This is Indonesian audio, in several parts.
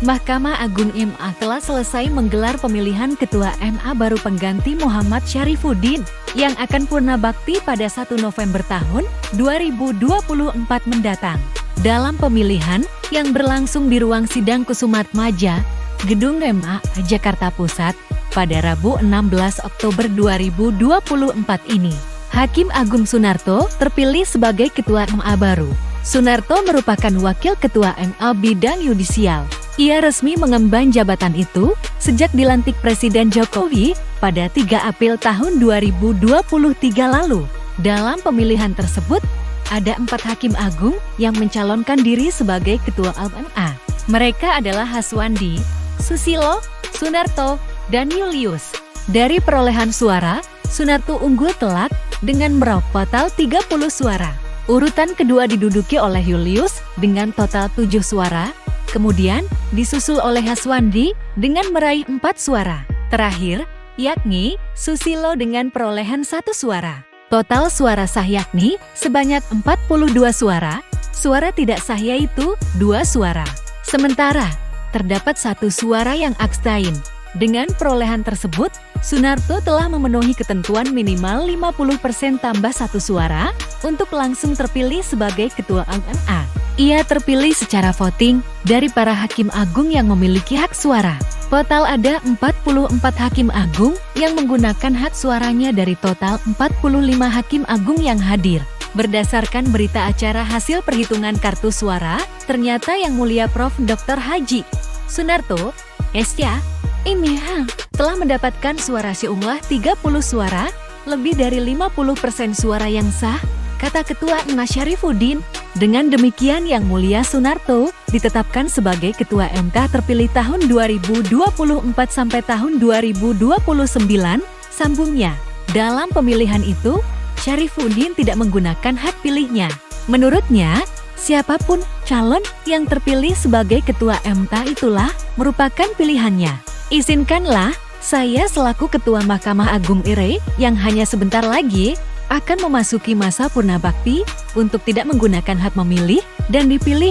Mahkamah Agung MA telah selesai menggelar pemilihan Ketua MA baru pengganti Muhammad Syarifuddin, yang akan purna bakti pada 1 November tahun 2024 mendatang. Dalam pemilihan, yang berlangsung di ruang sidang Kusumatmaja, Gedung MA, Jakarta Pusat, pada Rabu 16 Oktober 2024 ini, Hakim Agung Sunarto terpilih sebagai Ketua MA baru. Sunarto merupakan Wakil Ketua MA Bidang Yudisial. Ia resmi mengemban jabatan itu sejak dilantik Presiden Jokowi pada 3 April tahun 2023 lalu. Dalam pemilihan tersebut, ada 4 Hakim Agung yang mencalonkan diri sebagai Ketua MA. Mereka adalah Haswandi, Susilo, Sunarto, dan Julius. Dari perolehan suara, Sunarto unggul telak dengan meraup total 30 suara. Urutan kedua diduduki oleh Julius dengan total 7 suara. Kemudian, disusul oleh Haswandi dengan meraih 4 suara. Terakhir, yakni Susilo dengan perolehan 1 suara. Total suara sah yakni sebanyak 42 suara, suara tidak sah yaitu 2 suara. Sementara, terdapat 1 suara yang abstain. Dengan perolehan tersebut, Sunarto telah memenuhi ketentuan minimal 50% tambah 1 suara untuk langsung terpilih sebagai Ketua MA. Ia terpilih secara voting dari para Hakim Agung yang memiliki hak suara. Total ada 44 Hakim Agung yang menggunakan hak suaranya dari total 45 Hakim Agung yang hadir. Berdasarkan berita acara hasil perhitungan kartu suara, ternyata Yang Mulia Prof. Dr. Haji Sunarto, SC.M.Ha. telah mendapatkan suara sejumlah 30 suara, lebih dari 50% suara yang sah, kata Ketua MA Syarifuddin. Dengan demikian Yang Mulia Sunarto ditetapkan sebagai Ketua MK terpilih tahun 2024 sampai tahun 2029, sambungnya. Dalam pemilihan itu, Syarifuddin tidak menggunakan hak pilihnya. Menurutnya, siapapun calon yang terpilih sebagai Ketua MK itulah merupakan pilihannya. Izinkanlah saya selaku Ketua Mahkamah Agung RI yang hanya sebentar lagi akan memasuki masa purna bakti untuk tidak menggunakan hak memilih dan dipilih,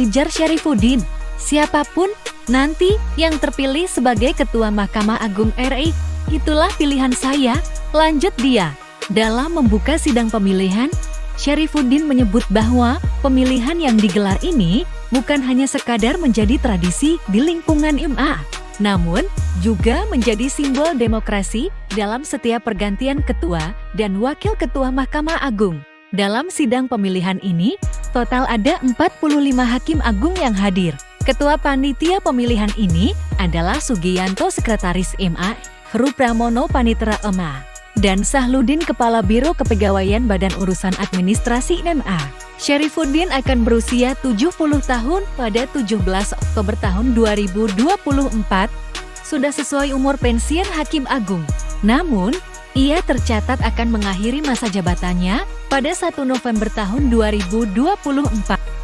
ujar Syarifuddin. Siapapun nanti yang terpilih sebagai Ketua Mahkamah Agung RI, itulah pilihan saya, lanjut dia. Dalam membuka sidang pemilihan, Syarifuddin menyebut bahwa pemilihan yang digelar ini bukan hanya sekadar menjadi tradisi di lingkungan MA, namun juga menjadi simbol demokrasi dalam setiap pergantian ketua dan wakil ketua Mahkamah Agung. Dalam sidang pemilihan ini, total ada 45 Hakim Agung yang hadir. Ketua panitia pemilihan ini adalah Sugiyanto Sekretaris MA, Heru Pramono Panitera MA, dan Sahludin Kepala Biro Kepegawaian Badan Urusan Administrasi MA. Syarifuddin akan berusia 70 tahun pada 17 Oktober tahun 2024, sudah sesuai umur pensiun Hakim Agung. Namun, ia tercatat akan mengakhiri masa jabatannya pada 1 November tahun 2024.